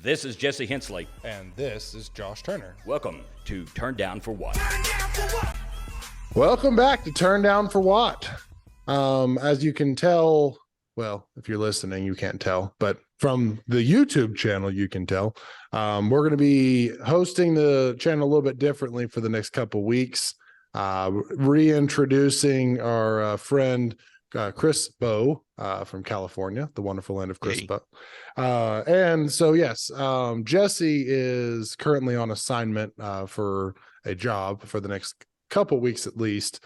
This is Jesse Hensley. And this is Josh Turner. Welcome to Turn Down for What? Welcome back to Turn Down for What? As you can tell, well, if you're listening, you can't tell, but from the YouTube channel, you can tell. We're going to be hosting the channel a little bit differently for the next couple weeks. Reintroducing our friend Chris Bowe from California, the wonderful land of Chris Bowe. And so, yes, Jessie is currently on assignment for a job for the next couple weeks at least.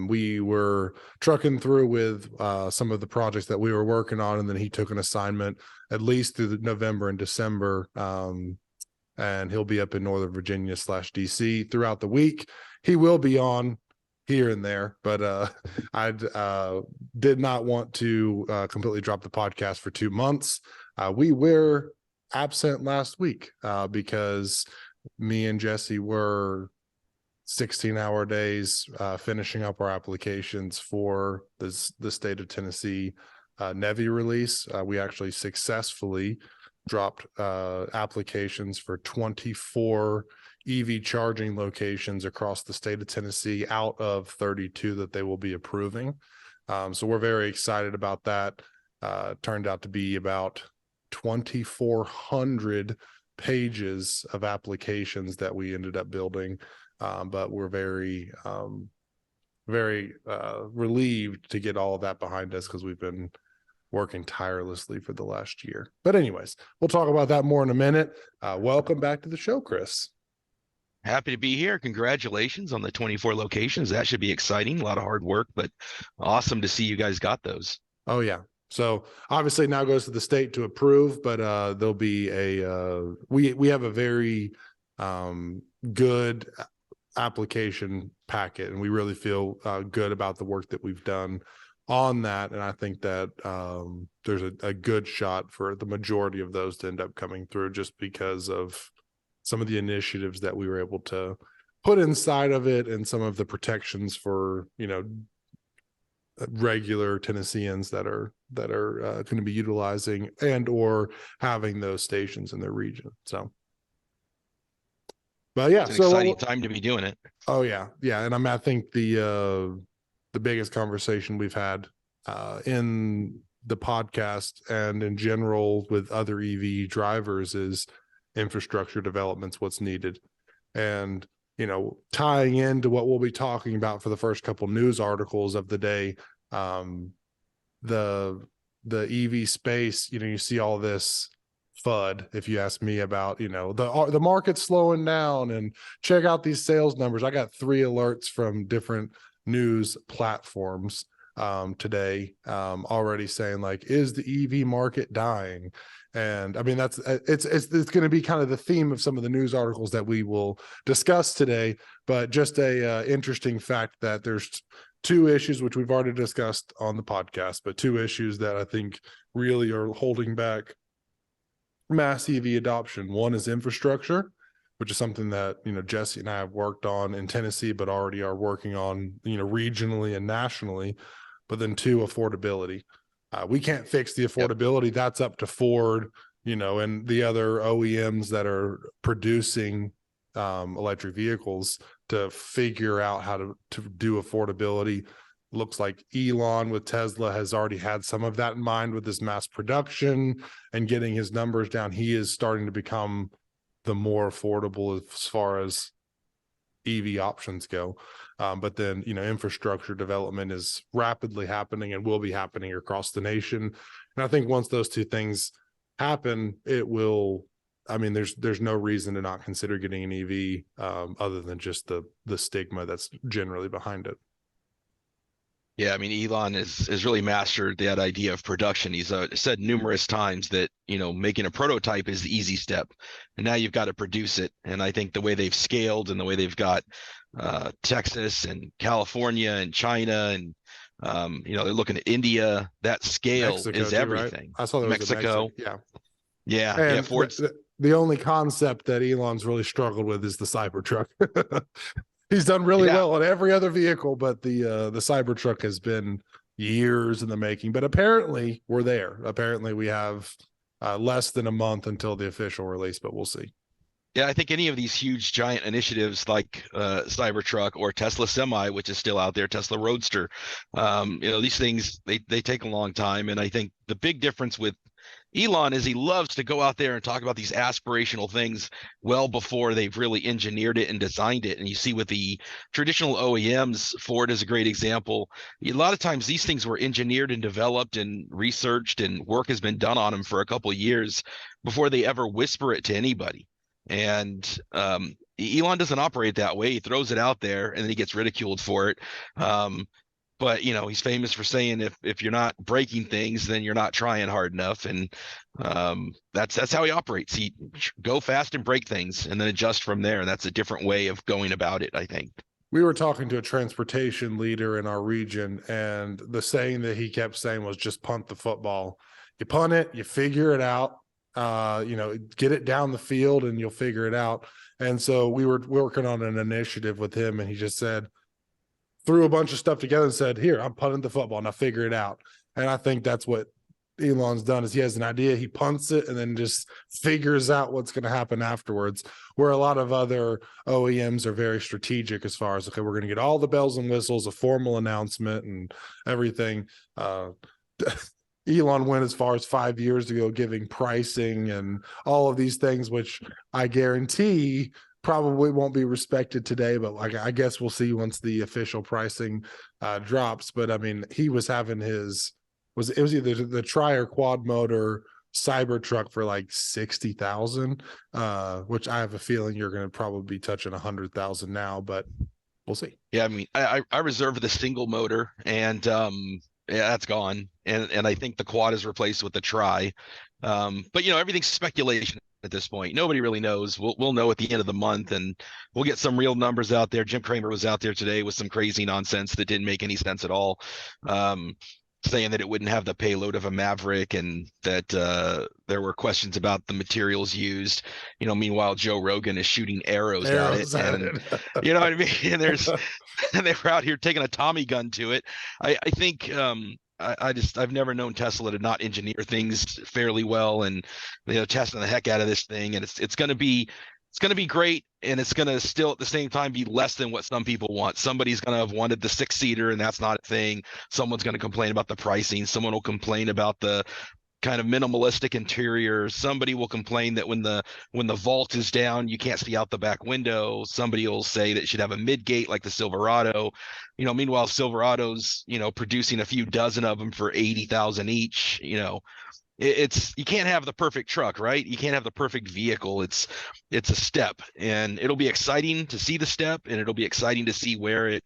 We were trucking through with some of the projects that we were working on, and then he took an assignment at least through November and December. And he'll be up in Northern Virginia / DC throughout the week. He will be on here and there, but I did not want to completely drop the podcast for 2 months. We were absent last week because me and Jessie were 16-hour days finishing up our applications for the state of Tennessee NEVI release. We actually successfully dropped applications for 24 EV charging locations across the state of Tennessee out of 32 that they will be approving. So we're very excited about that. Turned out to be about 2,400 pages of applications that we ended up building. But we're very relieved to get all of that behind us because we've been working tirelessly for the last year. But anyways, we'll talk about that more in a minute. Welcome back to the show, Chris. Happy to be here. Congratulations on the 24 locations. That should be exciting. A lot of hard work, but awesome to see you guys got those. Oh, yeah. So obviously now goes to the state to approve, but there'll be we have a very good application packet, and we really feel good about the work that we've done on that. And I think that there's a good shot for the majority of those to end up coming through just because of some of the initiatives that we were able to put inside of it and some of the protections for, regular Tennesseans that are going to be utilizing and or having those stations in their region. So, but yeah, it's an exciting time to be doing it. Oh yeah. Yeah. And I think the biggest conversation we've had in the podcast and in general with other EV drivers is infrastructure development's what's needed. And, tying into what we'll be talking about for the first couple news articles of the day, the EV space, you see all this FUD, if you ask me, about, the market's slowing down and check out these sales numbers. I got 3 alerts from different news platforms today already saying, like, is the EV market dying? And I mean, that's it's going to be kind of the theme of some of the news articles that we will discuss today. But just a interesting fact that there's 2 issues, which we've already discussed on the podcast, but 2 issues that I think really are holding back mass EV adoption. One is infrastructure, which is something that, Jessie and I have worked on in Tennessee, but already are working on, regionally and nationally. But then 2, affordability. We can't fix the affordability. Yep. That's up to Ford, and the other OEMs that are producing electric vehicles to figure out how to do affordability. Looks like Elon with Tesla has already had some of that in mind with his mass production and getting his numbers down. He is starting to become the more affordable as far as EV options go. But then, infrastructure development is rapidly happening and will be happening across the nation. And I think once those 2 things happen, it will, there's no reason to not consider getting an EV other than just the stigma that's generally behind it. Yeah, Elon has really mastered that idea of production. He's said numerous times that, making a prototype is the easy step. And now you've got to produce it. And I think the way they've scaled and the way they've got Texas and California and China and, they're looking at India, that scale Mexico is everything. Right? I saw that Mexico. Yeah. Ford's the only concept that Elon's really struggled with is the Cybertruck. He's done really well on every other vehicle, but the Cybertruck has been years in the making. But apparently we're there. Apparently we have less than a month until the official release, but we'll see. Yeah, I think any of these huge giant initiatives like Cybertruck or Tesla Semi, which is still out there, Tesla Roadster, these things, they take a long time. And I think the big difference with Elon is he loves to go out there and talk about these aspirational things well before they've really engineered it and designed it. And you see with the traditional OEMs, Ford is a great example. A lot of times these things were engineered and developed and researched, and work has been done on them for a couple of years before they ever whisper it to anybody. And Elon doesn't operate that way. He throws it out there and then he gets ridiculed for it. But he's famous for saying if you're not breaking things, then you're not trying hard enough. And that's how he operates. He go fast and break things and then adjust from there. And that's a different way of going about it, I think. We were talking to a transportation leader in our region, and the saying that he kept saying was just punt the football. You punt it, you figure it out. Get it down the field and you'll figure it out. And so we were working on an initiative with him, and he just threw a bunch of stuff together and said, here, I'm punting the football, now figure it out. And I think that's what Elon's done, is he has an idea, he punts it, and then just figures out what's going to happen afterwards, where a lot of other OEMs are very strategic as far as, okay, we're going to get all the bells and whistles, a formal announcement and everything. Elon went as far as 5 years ago giving pricing and all of these things, which I guarantee probably won't be respected today, but I guess we'll see once the official pricing drops. But I mean, he was having it was either the tri or quad motor Cybertruck for like 60,000, which I have a feeling you're going to probably be touching 100,000 now, but we'll see. Yeah, I mean, I reserve the single motor, and yeah, that's gone. And I think the quad is replaced with the tri. But everything's speculation at this point. Nobody really knows. We'll know at the end of the month, and we'll get some real numbers out there. Jim Cramer was out there today with some crazy nonsense that didn't make any sense at all. Saying that it wouldn't have the payload of a Maverick, and that there were questions about the materials used. Meanwhile, Joe Rogan is shooting arrows at it. And you know what I mean? And and they were out here taking a Tommy gun to it. I think I've never known Tesla to not engineer things fairly well, and testing the heck out of this thing. And it's going to be great, and it's going to still at the same time be less than what some people want. Somebody's going to have wanted the 6-seater, and that's not a thing. Someone's going to complain about the pricing. Someone will complain about the kind of minimalistic interior. Somebody will complain that when the vault is down, you can't see out the back window. Somebody will say that it should have a mid-gate like the Silverado. Meanwhile, Silverado's producing a few dozen of them for 80,000 each. It's you can't have the perfect truck, right? You can't have the perfect vehicle. It's a step, and it'll be exciting to see the step, and it'll be exciting to see where it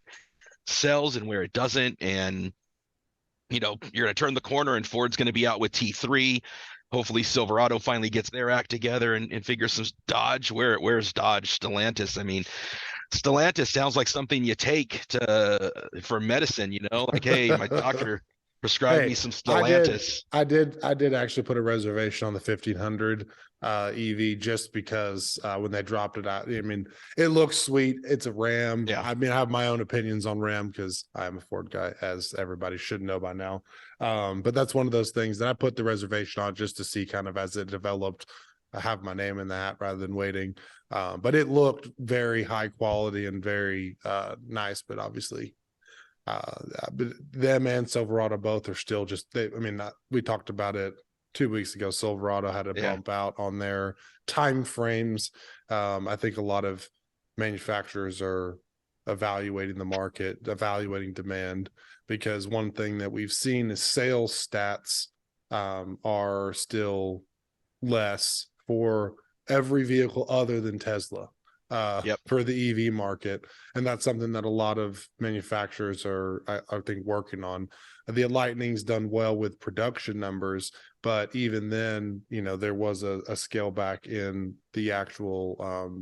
sells and where it doesn't. And you're going to turn the corner, and Ford's going to be out with T3. Hopefully Silverado finally gets their act together and figures some Dodge. Where's Dodge? Stellantis. I mean, Stellantis sounds like something you take for medicine, like, hey, my doctor prescribe me some Stellantis. I did actually put a reservation on the 1500 EV just because when they dropped it out, I mean, it looks sweet. It's a Ram. Yeah. I mean, I have my own opinions on Ram because I'm a Ford guy, as everybody should know by now. But that's one of those things that I put the reservation on just to see kind of as it developed. I have my name in the hat rather than waiting. But it looked very high quality and very nice, but obviously but them and Silverado both are still we talked about it 2 weeks ago. Silverado had a bump out on their time frames. I think a lot of manufacturers are evaluating the market, evaluating demand, because one thing that we've seen is sales stats are still less for every vehicle other than Tesla. For the EV market. And that's something that a lot of manufacturers are, I think, working on. The Lightning's done well with production numbers, but even then, there was a scale back in the actual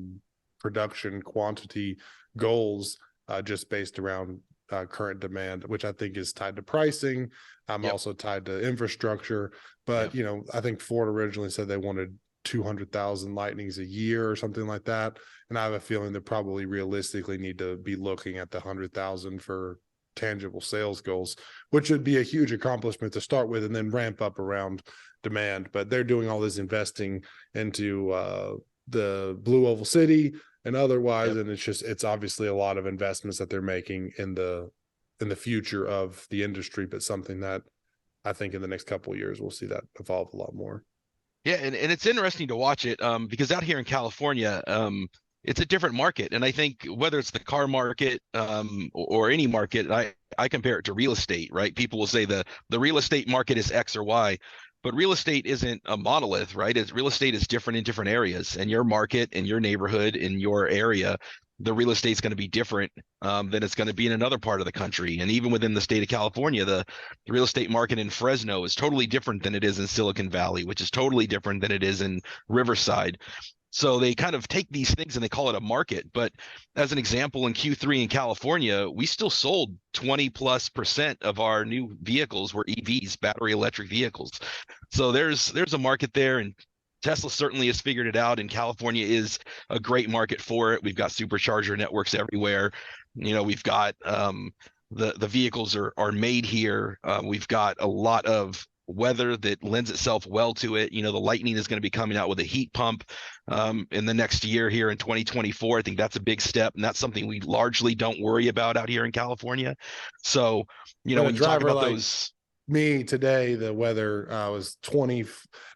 production quantity goals just based around current demand, which I think is tied to pricing. Also tied to infrastructure. But, I think Ford originally said they wanted 200,000 Lightnings a year or something like that. And I have a feeling they probably realistically need to be looking at the 100,000 for tangible sales goals, which would be a huge accomplishment to start with, and then ramp up around demand. But they're doing all this investing into the Blue Oval City and otherwise, and it's obviously a lot of investments that they're making in the future of the industry, but something that I think in the next couple of years we'll see that evolve a lot more. Yeah, and it's interesting to watch it because out here in California, it's a different market. And I think whether it's the car market or any market, I compare it to real estate, right? People will say the real estate market is X or Y, but real estate isn't a monolith, right? Real estate is different in different areas, and your market and your neighborhood in your area, the real estate's going to be different than it's going to be in another part of the country. And even within the state of California, the real estate market in Fresno is totally different than it is in Silicon Valley, which is totally different than it is in Riverside. So they kind of take these things and they call it a market. But as an example, in Q3 in California, we still sold 20+% of our new vehicles were EVs, battery electric vehicles. So there's a market there, and Tesla certainly has figured it out, and California is a great market for it. We've got supercharger networks everywhere. We've got the vehicles are made here. We've got a lot of weather that lends itself well to it. The Lightning is going to be coming out with a heat pump in the next year here in 2024. I think that's a big step, and that's something we largely don't worry about out here in California. So, when you talk about those. Me today, the weather was 20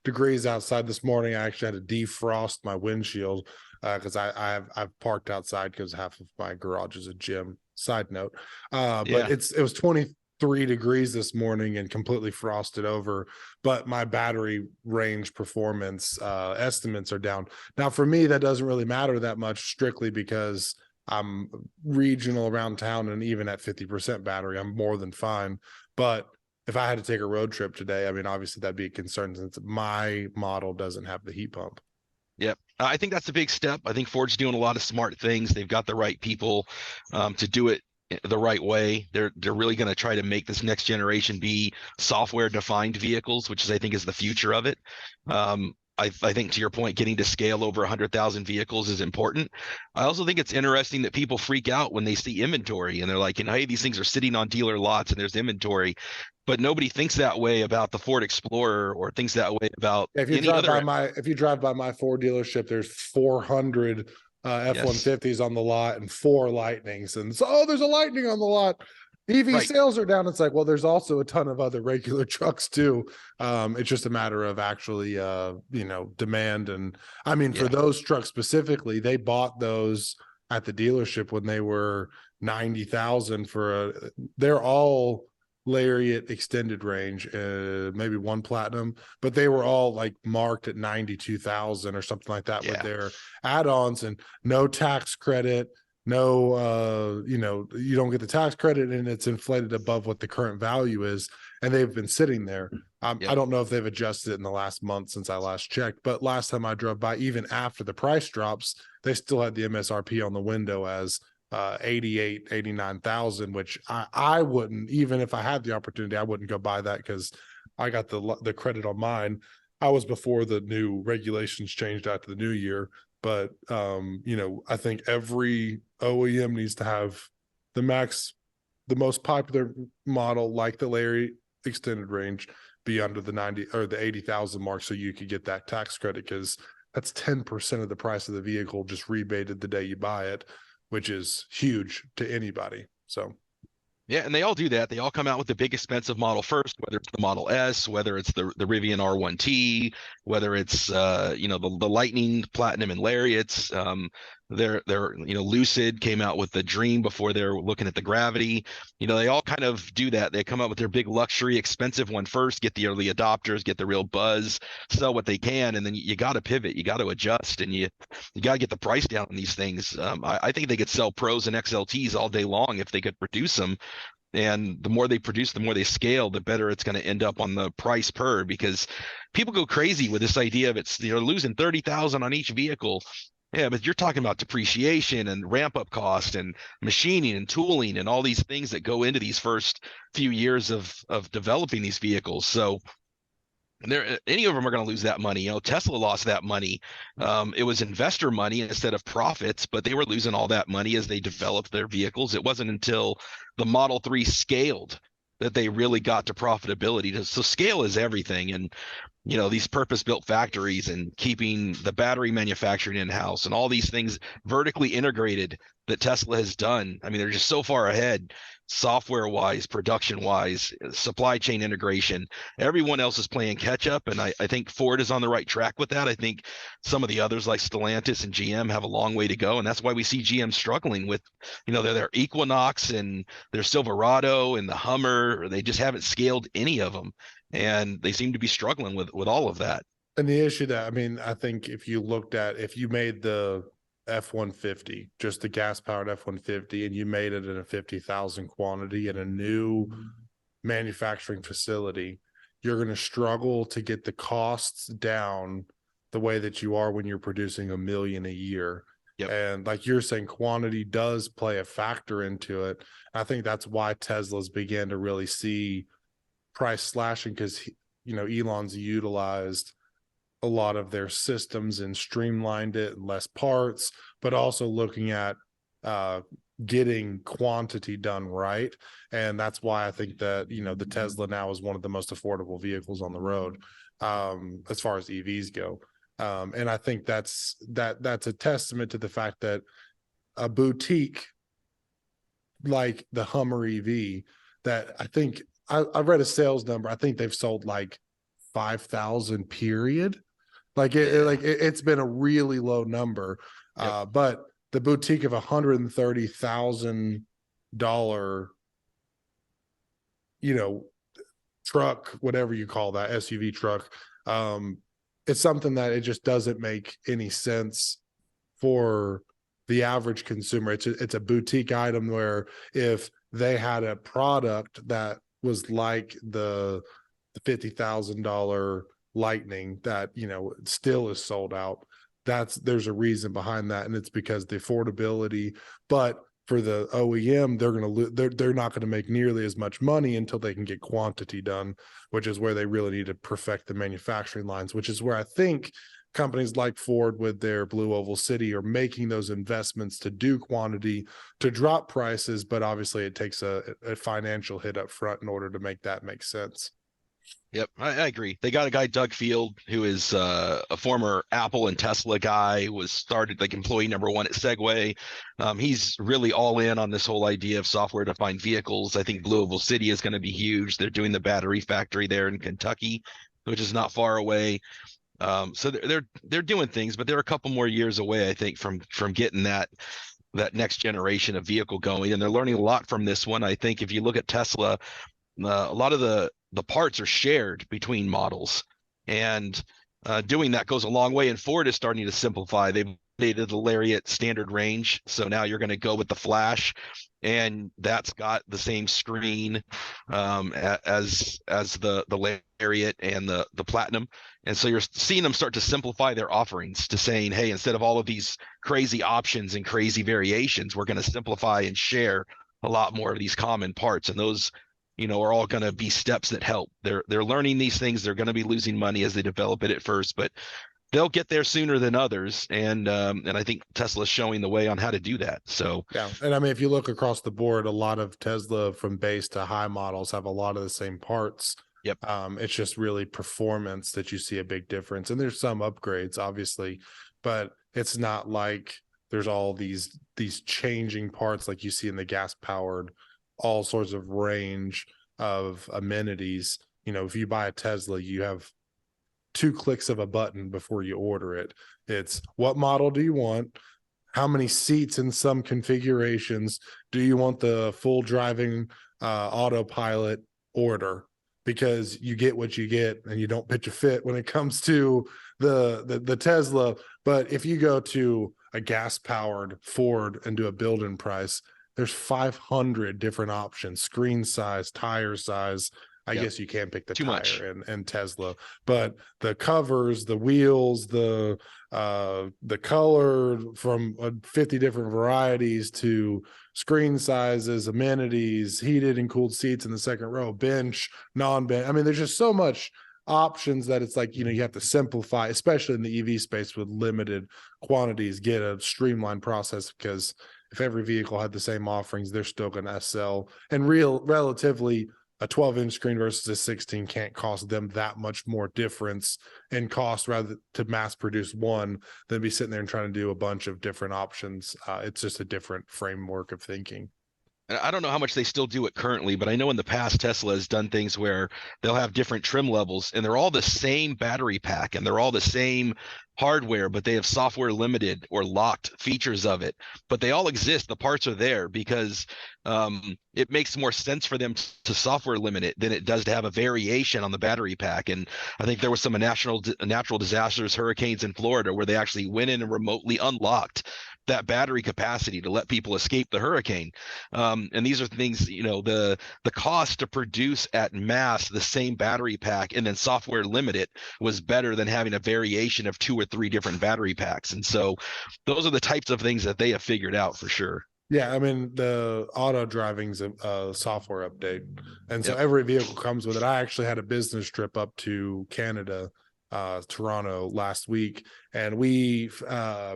degrees outside this morning. I actually had to defrost my windshield because I've parked outside because half of my garage is a gym. Side note, but it was 23 degrees this morning and completely frosted over. But my battery range performance estimates are down. Now, for me, that doesn't really matter that much, strictly because I'm regional around town, and even at 50% battery, I'm more than fine. But if I had to take a road trip today, I mean, obviously that'd be a concern since my model doesn't have the heat pump. Yep. I think that's a big step. I think Ford's doing a lot of smart things. They've got the right people to do it the right way. They're really going to try to make this next generation be software defined vehicles, which I think is the future of it. I think, to your point, getting to scale over 100,000 vehicles is important. I also think it's interesting that people freak out when they see inventory and they're like, hey, these things are sitting on dealer lots and there's inventory. But nobody thinks that way about the Ford Explorer or thinks that way about if you drive by my Ford dealership, there's 400 F-150s on the lot and 4 Lightnings, and so there's a Lightning on the lot. EV sales are down. It's like, well, there's also a ton of other regular trucks too. It's just a matter of actually demand. And I mean, for those trucks specifically, they bought those at the dealership when they were 90,000 they're all Lariat extended range, maybe one Platinum, but they were all like marked at 92,000 or something like that with their add-ons, and no tax credit. No, you don't get the tax credit, and it's inflated above what the current value is, and they've been sitting there. I don't know if they've adjusted it in the last month since I last checked, but last time I drove by, even after the price drops, they still had the MSRP on the window as 89,000, which I wouldn't, even if I had the opportunity, I wouldn't go buy that because I got the credit on mine. I was before the new regulations changed after the new year. But I think every OEM needs to have the most popular model, like the Lariat extended range, be under the 90 or the 80,000 mark, so you could get that tax credit, because that's 10% of the price of the vehicle just rebated the day you buy it, which is huge to anybody. So. Yeah, and they all do that. They all come out with the big expensive model first, whether it's the Model S, whether it's the Rivian R1T, whether it's the Lightning, Platinum, and Lariats. They're Lucid came out with the Dream before they're looking at the Gravity. They all kind of do that. They come out with their big luxury expensive one first, get the early adopters, get the real buzz, sell what they can, and then you got to pivot, you got to adjust, and you got to get the price down on these things. I think they could sell Pros and XLTs all day long if they could produce them. And the more they produce, the more they scale, the better it's going to end up on the price per, because people go crazy with this idea of they're losing 30,000 on each vehicle. Yeah, but you're talking about depreciation and ramp up cost and machining and tooling and all these things that go into these first few years of developing these vehicles. So any of them are going to lose that money. Tesla lost that money. It was investor money instead of profits, but they were losing all that money as they developed their vehicles. It wasn't until the Model 3 scaled that they really got to profitability. So scale is everything. And these purpose-built factories and keeping the battery manufacturing in-house and all these things vertically integrated that Tesla has done. I mean, they're just so far ahead, software-wise, production-wise, supply chain integration. Everyone else is playing catch-up, and I think Ford is on the right track with that. I think some of the others like Stellantis and GM have a long way to go, and that's why we see GM struggling with, their Equinox and their Silverado and the Hummer. They just haven't scaled any of them, and they seem to be struggling with all of that. And the issue that, I mean, I think if you made the F-150, just the gas-powered F-150, and you made it in a 50,000 quantity in a new manufacturing facility, you're going to struggle to get the costs down the way that you are when you're producing 1 million a year. Yep. And like you're saying, quantity does play a factor into it. I think that's why Tesla's began to really see price slashing, because Elon's utilized a lot of their systems and streamlined it, and less parts, but also looking at getting quantity done right. And that's why I think that the Tesla now is one of the most affordable vehicles on the road, as far as EVs go. And I think that's a testament to the fact that a boutique like the Hummer EV, that I think I read a sales number, I think they've sold like 5,000 period. It's been a really low number. Yep. But the boutique of $130,000, truck, whatever you call that, SUV truck, it's something that it just doesn't make any sense for the average consumer. It's a boutique item where if they had a product that was like the $50,000 Lightning that still is sold out, there's a reason behind that, and it's because the affordability. But for the OEM, they're not going to make nearly as much money until they can get quantity done, which is where they really need to perfect the manufacturing lines, which is where I think companies like Ford with their Blue Oval City are making those investments to do quantity, to drop prices. But obviously it takes a financial hit up front in order to make that make sense. Yep, I agree. They got a guy, Doug Field, who is a former Apple and Tesla guy, was started like employee number 1 at Segway. He's really all in on this whole idea of software-defined vehicles. I think Blue Oval City is going to be huge. They're doing the battery factory there in Kentucky, which is not far away. So they're doing things, but they're a couple more years away, I think, from getting that next generation of vehicle going. And they're learning a lot from this one. I think if you look at Tesla, a lot of the parts are shared between models, and doing that goes a long way. And Ford is starting to simplify. They've updated the Lariat standard range, so now you're going to go with the Flash, and that's got the same screen as the Lariat and the Platinum. And so you're seeing them start to simplify their offerings to saying, hey, instead of all of these crazy options and crazy variations, we're going to simplify and share a lot more of these common parts. And those are all going to be steps that help. They're learning these things. They're going to be losing money as they develop it at first, but they'll get there sooner than others. And I think Tesla's showing the way on how to do that. So yeah. And I mean, if you look across the board, a lot of Tesla from base to high models have a lot of the same parts. Yep. It's just really performance that you see a big difference. And there's some upgrades, obviously, but it's not like there's all these changing parts like you see in the gas powered, all sorts of range of amenities. If you buy a Tesla, you have 2 clicks of a button before you order it. It's what model do you want? How many seats in some configurations? Do you want the full driving autopilot? Order, because you get what you get and you don't pitch a fit when it comes to the Tesla. But if you go to a gas powered Ford and do a build-in price, there's 500 different options, screen size, tire size. I guess you can't pick the Too much. and Tesla, but the covers, the wheels, the color from 50 different varieties to screen sizes, amenities, heated and cooled seats in the second row, bench, non-bench. I mean, there's just so much options that it's like, you have to simplify, especially in the EV space with limited quantities, get a streamlined process, because if every vehicle had the same offerings, they're still going to sell and relatively a 12-inch screen versus a 16 can't cost them that much more difference in cost rather to mass produce one than be sitting there and trying to do a bunch of different options. It's just a different framework of thinking. And I don't know how much they still do it currently, but I know in the past Tesla has done things where they'll have different trim levels and they're all the same battery pack and they're all the same hardware, but they have software limited or locked features of it. But they all exist. The parts are there because it makes more sense for them to software limit it than it does to have a variation on the battery pack. And I think there was some natural disasters, hurricanes in Florida, where they actually went in and remotely unlocked that battery capacity to let people escape the hurricane. And these are things, the cost to produce at mass the same battery pack and then software limit it was better than having a variation of 2 or 3 different battery packs. And so those are the types of things that they have figured out for sure. Yeah, I mean, the auto driving's a software update. And so every vehicle comes with it. I actually had a business trip up to Canada, Toronto last week, and we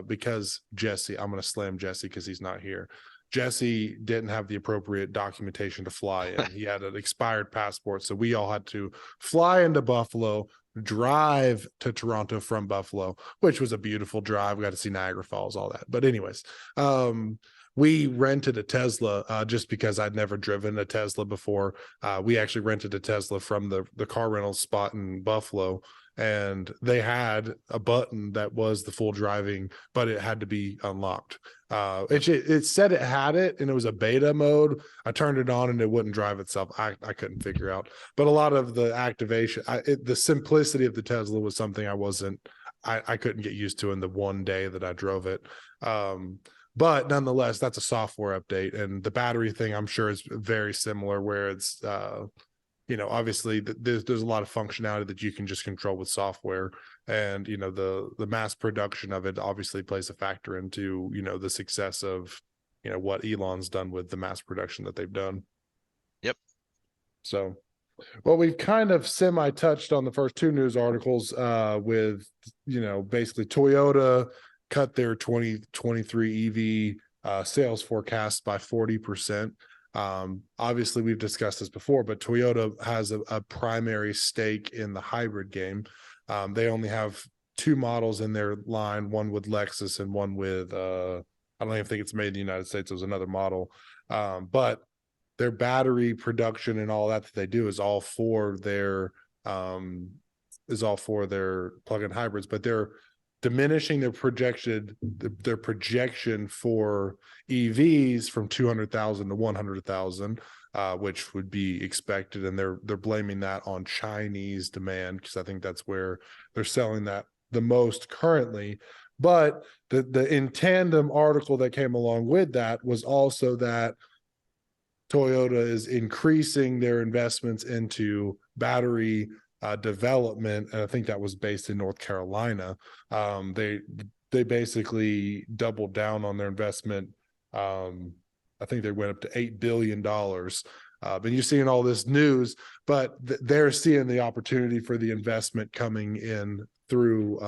because Jessie, I'm going to slam Jessie because he's not here. Jessie didn't have the appropriate documentation to fly in. He had an expired passport, so we all had to fly into Buffalo, drive to Toronto from Buffalo, which was a beautiful drive. We got to see Niagara Falls, all that. But anyways, we rented a Tesla just because I'd never driven a Tesla before. We actually rented a Tesla from the car rental spot in Buffalo, and they had a button that was the full driving, but it had to be unlocked. It said it had it, and it was a beta mode. I turned it on, and it wouldn't drive itself. I couldn't figure out. But a lot of the activation, the simplicity of the Tesla was something I couldn't get used to in the one day that I drove it. But nonetheless, that's a software update, and the battery thing I'm sure is very similar, where it's obviously there's a lot of functionality that you can just control with software, and the mass production of it obviously plays a factor into the success of what Elon's done with the mass production that they've done. Yep. So, well, we've kind of semi-touched on the first 2 news articles with basically Toyota cut their 2023 EV sales forecast by 40%. Obviously, we've discussed this before, but Toyota has a primary stake in the hybrid game. They only have 2 models in their line, one with Lexus and one with, I don't even think it's made in the United States. It was another model. But their battery production and all that they do is all for their plug-in hybrids, but they're diminishing their projection for EVs from 200,000 to 100,000, which would be expected, and they're blaming that on Chinese demand, because I think that's where they're selling that the most currently. But the in tandem article that came along with that was also that Toyota is increasing their investments into battery development, and I think that was based in North Carolina. They basically doubled down on their investment. I think they went up to $8 billion. And you're seeing all this news, but they're seeing the opportunity for the investment coming in through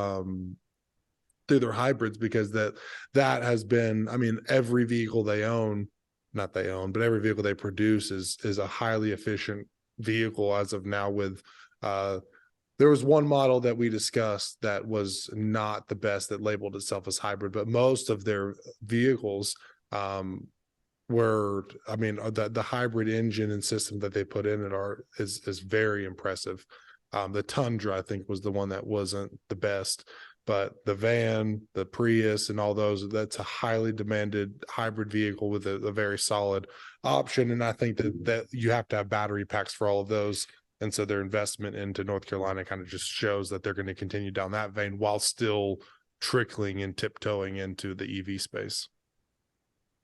their hybrids, because that has been, I mean, every vehicle they own, not they own, but every vehicle they produce is a highly efficient vehicle as of now. With there was one model that we discussed that was not the best, that labeled itself as hybrid, but most of their vehicles were, I mean, the hybrid engine and system that they put in it is very impressive. The Tundra, I think, was the one that wasn't the best, but the van, the Prius, and all those, that's a highly demanded hybrid vehicle with a very solid option. And I think that you have to have battery packs for all of those. And so their investment into North Carolina kind of just shows that they're going to continue down that vein while still trickling and tiptoeing into the EV space.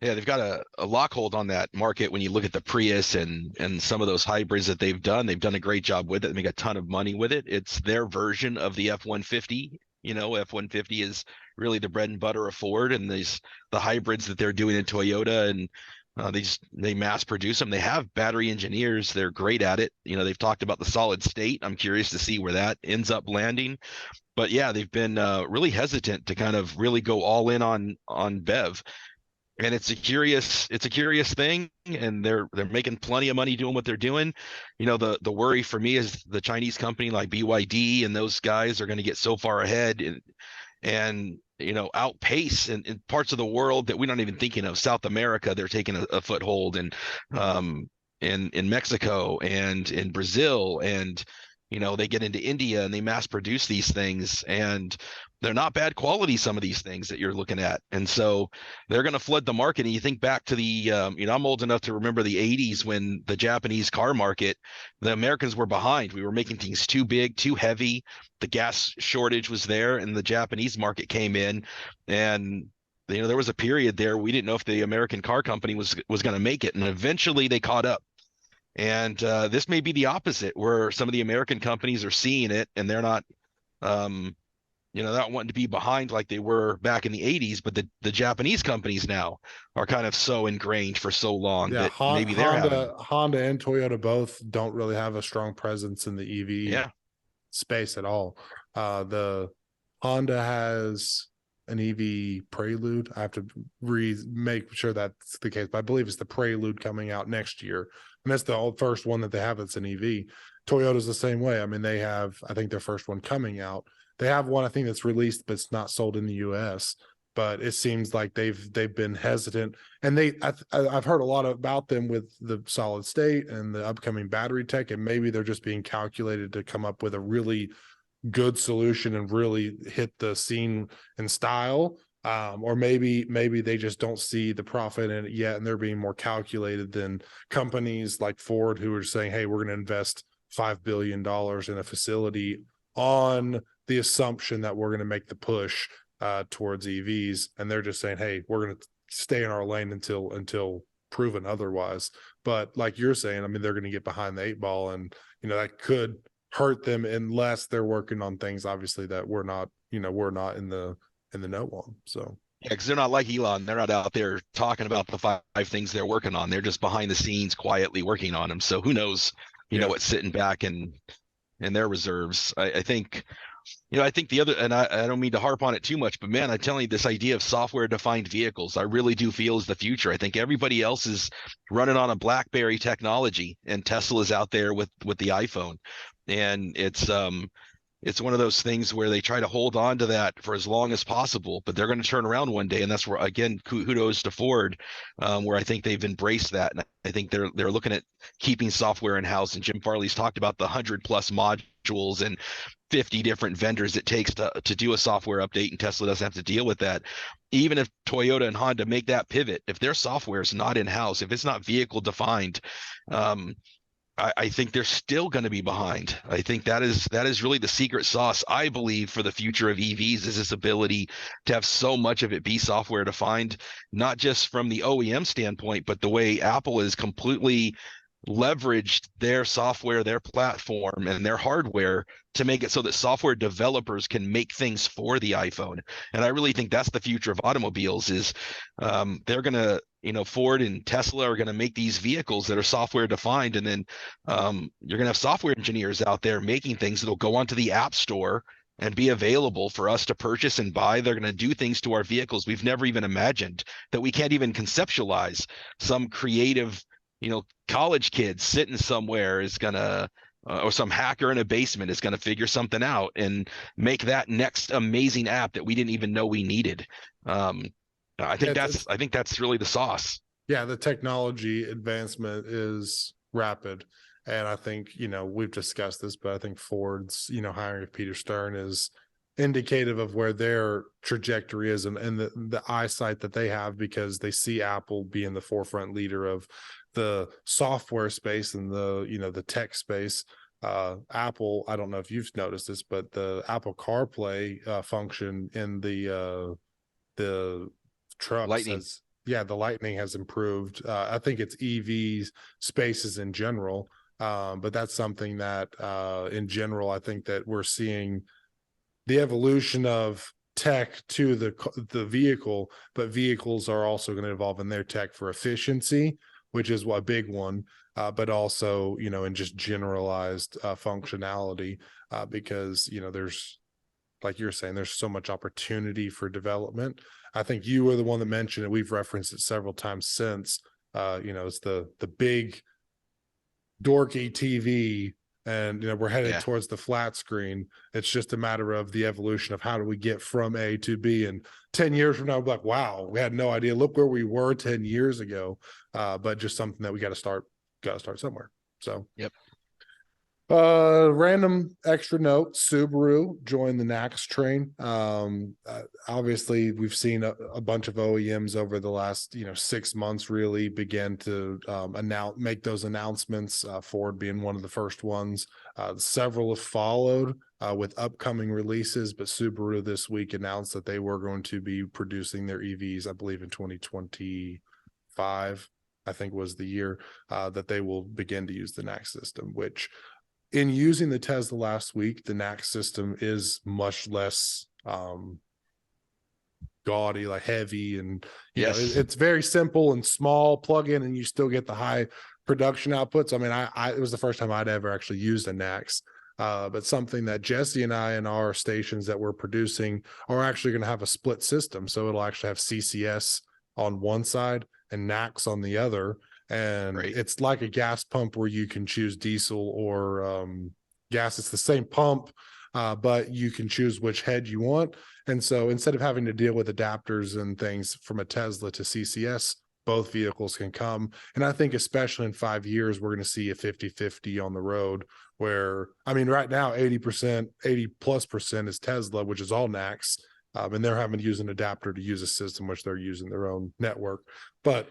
Yeah, they've got a lockhold on that market. When you look at the Prius and some of those hybrids that they've done a great job with it. They make a ton of money with it. It's their version of the F-150. F-150 is really the bread and butter of Ford, and the hybrids that they're doing in Toyota, and they mass produce them. They have battery engineers. They're great at it. They've talked about the solid state. I'm curious to see where that ends up landing. But yeah, they've been really hesitant to kind of really go all in on BEV. And it's a curious thing, and they're making plenty of money doing what they're doing. The worry for me is the Chinese company like BYD and those guys are going to get so far ahead and outpace in parts of the world that we're not even thinking of. South America, they're taking a foothold, and in Mexico and in Brazil, and they get into India and they mass produce these things, and they're not bad quality, some of these things that you're looking at. And so they're going to flood the market. And you think back to the I'm old enough to remember the 80s when the Japanese car market, the Americans were behind. We were making things too big, too heavy. The gas shortage was there, and the Japanese market came in, and there was a period there we didn't know if the American car company was going to make it, and eventually they caught up. And this may be the opposite, where some of the American companies are seeing it, and they're not not wanting to be behind like they were back in the 80s, but the Japanese companies now are kind of so ingrained for so long that maybe they're Honda and Toyota both don't really have a strong presence in the EV space at all. The Honda has an EV Prelude. I have to make sure that's the case, but I believe it's the Prelude coming out next year. And that's the first one that they have that's an EV. Toyota's the same way. I mean, they have, I think, their first one coming out. They have one, I think, that's released, but it's not sold in the US. But it seems like they've been hesitant. And I've heard a lot about them with the solid state and the upcoming battery tech, and maybe they're just being calculated to come up with a really good solution and really hit the scene in style. Or maybe they just don't see the profit in it yet, and they're being more calculated than companies like Ford, who are saying, hey, we're going to invest $5 billion in a facility on the assumption that we're going to make the push towards EVs. And they're just saying, hey, we're going to stay in our lane until proven otherwise. But like you're saying, I mean, they're going to get behind the 8 ball, and that could hurt them unless they're working on things, obviously, that we're not in the know on. So yeah, because they're not like Elon. They're not out there talking about the 5 things they're working on. They're just behind the scenes quietly working on them. So who knows, what's sitting back in their reserves. I think the other, and I don't mean to harp on it too much, but man, I'm telling you, this idea of software defined vehicles, I really do feel is the future. I think everybody else is running on a BlackBerry technology, and Tesla's out there with the iPhone. And it's one of those things where they try to hold on to that for as long as possible, but they're going to turn around one day. And that's where, again, kudos to Ford, where I think they've embraced that. And I think they're looking at keeping software in house. And Jim Farley's talked about the 100+ modules and 50 different vendors it takes to do a software update, and Tesla doesn't have to deal with that. Even if Toyota and Honda make that pivot, if their software is not in house, if it's not vehicle defined, I think they're still going to be behind. I think that is really the secret sauce, I believe, for the future of EVs, is this ability to have so much of it be software defined, not just from the OEM standpoint, but the way Apple is completely leveraged their software, their platform, and their hardware to make it so that software developers can make things for the iPhone. And I really think that's the future of automobiles, is they're going to, Ford and Tesla are going to make these vehicles that are software defined. And then you're going to have software engineers out there making things that'll go onto the App Store and be available for us to purchase and buy. They're going to do things to our vehicles we've never even imagined, that we can't even conceptualize. Some creative college kid sitting somewhere is going to, or some hacker in a basement is going to figure something out and make that next amazing app that we didn't even know we needed. I think that's really the sauce. Yeah, the technology advancement is rapid. And I think, we've discussed this, but I think Ford's, hiring of Peter Stern is indicative of where their trajectory is and the eyesight that they have, because they see Apple being the forefront leader of the software space and the tech space. Apple, I don't know if you've noticed this, but the Apple CarPlay function in the trucks Lightning. The Lightning has improved. I think it's EV spaces in general, but that's something that in general, I think that we're seeing the evolution of tech to the vehicle, but vehicles are also going to evolve in their tech for efficiency, which is a big one, but also, in just generalized functionality, because, there's like you're saying, there's so much opportunity for development. I think you were the one that mentioned it. We've referenced it several times since. It's the big dorky TV, and we're headed towards the flat screen. It's just a matter of the evolution of how do we get from A to B. And 10 years from now, we're like, wow, we had no idea. Look where we were 10 years ago. But just something that we got to start somewhere. So, yep. Random extra note: Subaru joined the NACS train. Obviously we've seen a bunch of OEMs over the last 6 months really begin to make those announcements, Ford being one of the first ones. Several have followed with upcoming releases, but Subaru this week announced that they were going to be producing their EVs, I believe in 2025, I think was the year that they will begin to use the NACS system, which, in using the Tesla last week, the NACS system is much less gaudy, like heavy, and it's very simple and small plug-in, and you still get the high production outputs. I mean, it was the first time I'd ever actually used a NACS, but something that Jessie and I in our stations that we're producing are actually going to have a split system. So it'll actually have CCS on one side and NACS on the other. And it's like a gas pump where you can choose diesel or gas. It's the same pump, but you can choose which head you want. And so instead of having to deal with adapters and things from a Tesla to CCS, both vehicles can come. And I think especially in 5 years, we're going to see a 50-50 on the road where, I mean, right now, 80+% is Tesla, which is all NACS. And they're having to use an adapter to use a system, which they're using their own network. But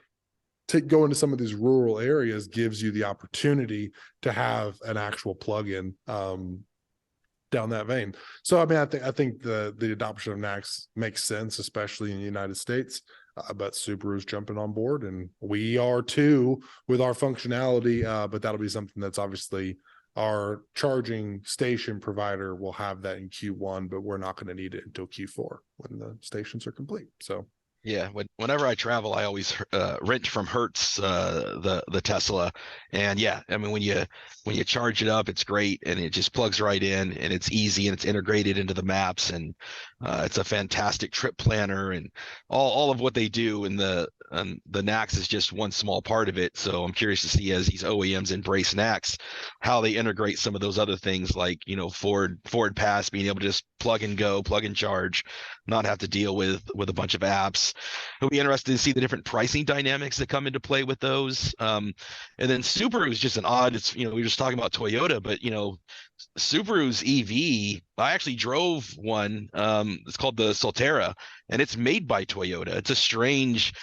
to go into some of these rural areas gives you the opportunity to have an actual plug-in down that vein. So, I mean, I think the adoption of NACS makes sense, especially in the United States. But Subaru's jumping on board, and we are too with our functionality. But that'll be something that's obviously our charging station provider will have that in Q1, but we're not going to need it until Q4 when the stations are complete. So. Yeah, whenever I travel, I always rent from Hertz the Tesla, and I mean when you charge it up, it's great, and it just plugs right in, and it's easy, and it's integrated into the maps, and it's a fantastic trip planner, and all of what they do, and the NACS is just one small part of it. So I'm curious to see, as these OEMs embrace NACS, how they integrate some of those other things, like Ford Pass being able to just plug and go, plug and charge, not have to deal with a bunch of apps. It'll be interesting to see the different pricing dynamics that come into play with those. And then Subaru is just an odd, we were just talking about Toyota, but Subaru's EV, I actually drove one. It's called the Solterra, and it's made by Toyota. It's a strange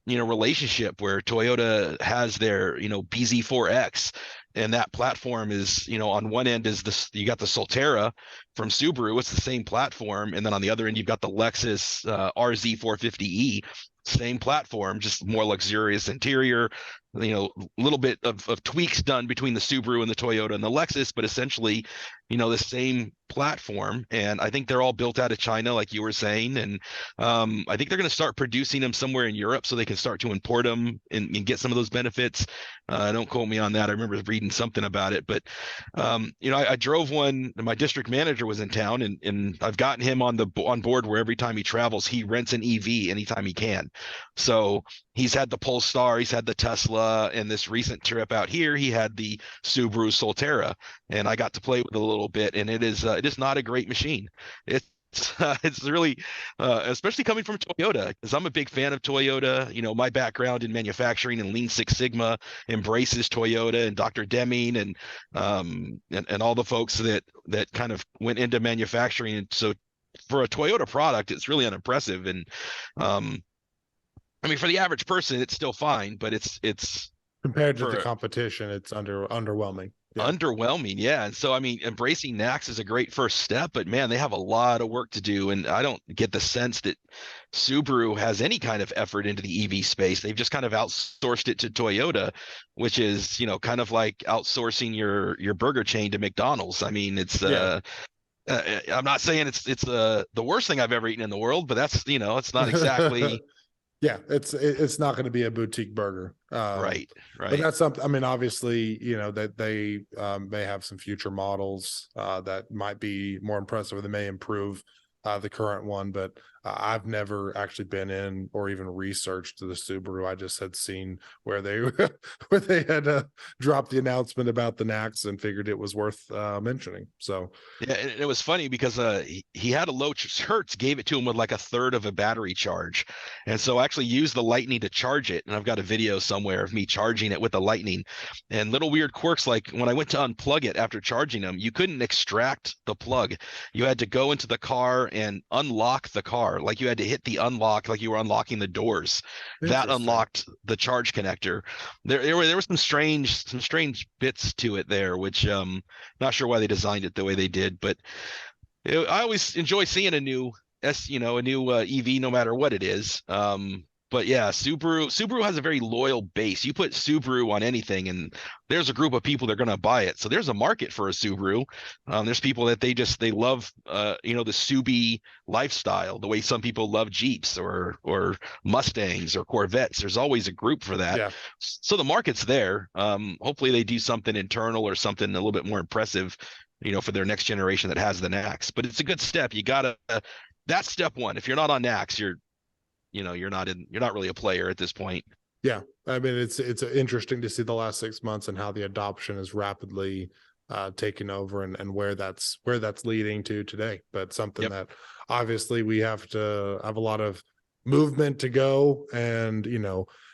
relationship where Toyota has their BZ4X, and that platform is on one end is this, you got the Solterra from Subaru, it's the same platform, and then on the other end you've got the Lexus RZ450E, same platform, just more luxurious interior, little bit of tweaks done between the Subaru and the Toyota and the Lexus, but essentially the same platform. And I think they're all built out of China, like you were saying, and I think they're going to start producing them somewhere in Europe so they can start to import them and get some of those benefits. Don't quote me on that. I remember reading something about it, but I drove one. My district manager was in town, and I've gotten him on board where every time he travels, he rents an EV anytime he can. So he's had the Polestar, he's had the Tesla, and this recent trip out here, he had the Subaru Solterra, and I got to play with it a little bit, and it is not a great machine. It's really, especially coming from Toyota, because I'm a big fan of Toyota. My background in manufacturing and Lean Six Sigma embraces Toyota and Dr. Deming and all the folks that kind of went into manufacturing. And so for a Toyota product, it's really unimpressive. And I mean, for the average person, it's still fine, but it's compared to the competition, it's underwhelming. Yeah. Underwhelming, yeah. And so, I mean, embracing NACS is a great first step, but man, they have a lot of work to do. And I don't get the sense that Subaru has any kind of effort into the EV space. They've just kind of outsourced it to Toyota, which is, kind of like outsourcing your burger chain to McDonald's. I mean, it's I'm not saying it's the worst thing I've ever eaten in the world, but that's, it's not exactly. Yeah, it's not going to be a boutique burger. Right. But that's something, I mean, obviously, that they may have some future models that might be more impressive, or they may improve the current one, but I've never actually been in or even researched the Subaru. I just had seen where they where they had dropped the announcement about the NACS and figured it was worth mentioning. So yeah, and it was funny because he had a low Hertz gave it to him with like a third of a battery charge, and so I actually used the Lightning to charge it, and I've got a video somewhere of me charging it with the Lightning, and little weird quirks like when I went to unplug it after charging them, you couldn't extract the plug. You had to go into the car and unlock the car, like you had to hit the unlock like you were unlocking the doors. That unlocked the charge connector. There were some strange bits to it there, which not sure why they designed it the way they did, but I always enjoy seeing a new EV, no matter what it is. But yeah, Subaru has a very loyal base. You put Subaru on anything, and there's a group of people that are going to buy it. So there's a market for a Subaru. There's people that they love, the Subi lifestyle, the way some people love Jeeps or Mustangs or Corvettes. There's always a group for that. Yeah. So the market's there. Hopefully they do something internal or something a little bit more impressive, for their next generation that has the NACS. But it's a good step. You gotta. That's step one. If you're not on NACS, you're not really a player at this point. Yeah. I mean, it's interesting to see the last 6 months and how the adoption is rapidly taken over and where that's leading to today. But something that obviously we have to have a lot of movement to go. And,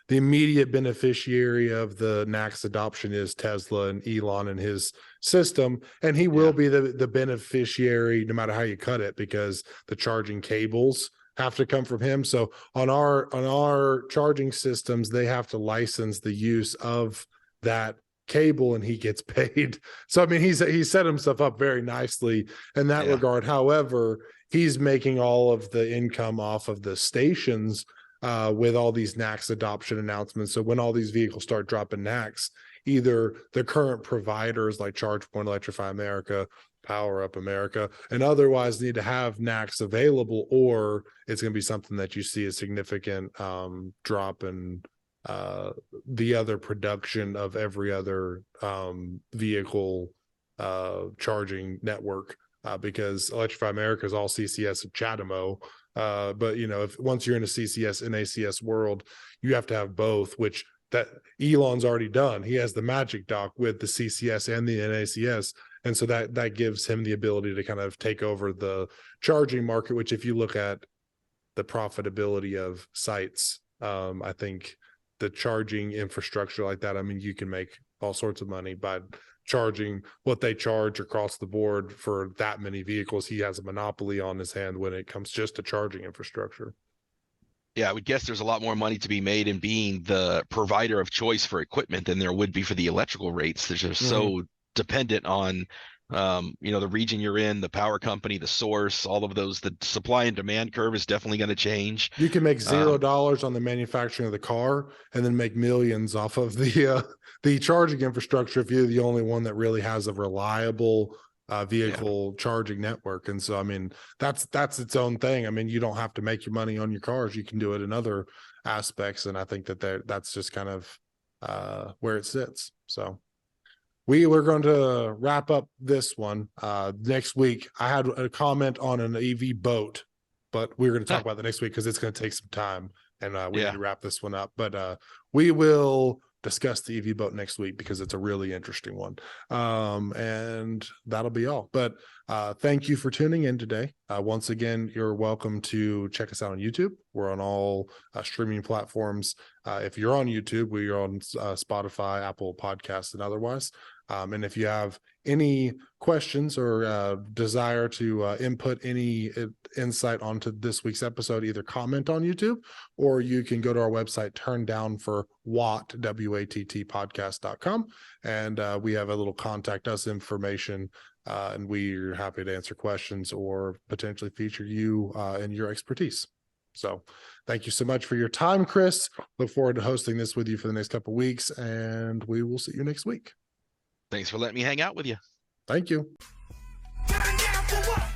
the immediate beneficiary of the NACS adoption is Tesla and Elon and his system. And he will be the beneficiary no matter how you cut it, because the charging cables have to come from him. So on our charging systems, they have to license the use of that cable, and he gets paid. So I mean, he set himself up very nicely in that regard. However, he's making all of the income off of the stations with all these NACS adoption announcements. So when all these vehicles start dropping NACS, either the current providers like ChargePoint, Electrify America, Power Up America, and otherwise need to have NACS available, or it's going to be something that you see a significant drop in the other production of every other vehicle charging network, because Electrify America is all CCS and CHAdeMO. But if once you're in a CCS and ACS world, you have to have both, which that Elon's already done. He has the magic dock with the CCS and the NACS. And so that gives him the ability to kind of take over the charging market, which if you look at the profitability of sites, I think the charging infrastructure like that, I mean, you can make all sorts of money by charging what they charge across the board for that many vehicles. He has a monopoly on his hand when it comes just to charging infrastructure. Yeah, I would guess there's a lot more money to be made in being the provider of choice for equipment than there would be for the electrical rates. They're just so dependent on the region you're in, the power company, the source, all of those. The supply and demand curve is definitely going to change. You can make $0 on the manufacturing of the car and then make millions off of the charging infrastructure if you're the only one that really has a reliable vehicle charging network. And so I mean, that's its own thing. I mean, you don't have to make your money on your cars, you can do it in other aspects. And I think that's just kind of where it sits. So we're going to wrap up this one. Next week, I had a comment on an EV boat, but we're going to talk about that next week because it's going to take some time, and we need to wrap this one up. But we will discuss the EV boat next week because it's a really interesting one. And that'll be all. But thank you for tuning in today. Once again, you're welcome to check us out on YouTube. We're on all streaming platforms. If you're on YouTube, we are on Spotify, Apple Podcasts, and otherwise. And if you have any questions or desire to input any insight onto this week's episode, either comment on YouTube, or you can go to our website, turndownforwatt, WATT podcast.com. And we have a little contact us information, and we're happy to answer questions or potentially feature you and your expertise. So thank you so much for your time, Chris. Look forward to hosting this with you for the next couple of weeks, and we will see you next week. Thanks for letting me hang out with you. Thank you. Turn down for what?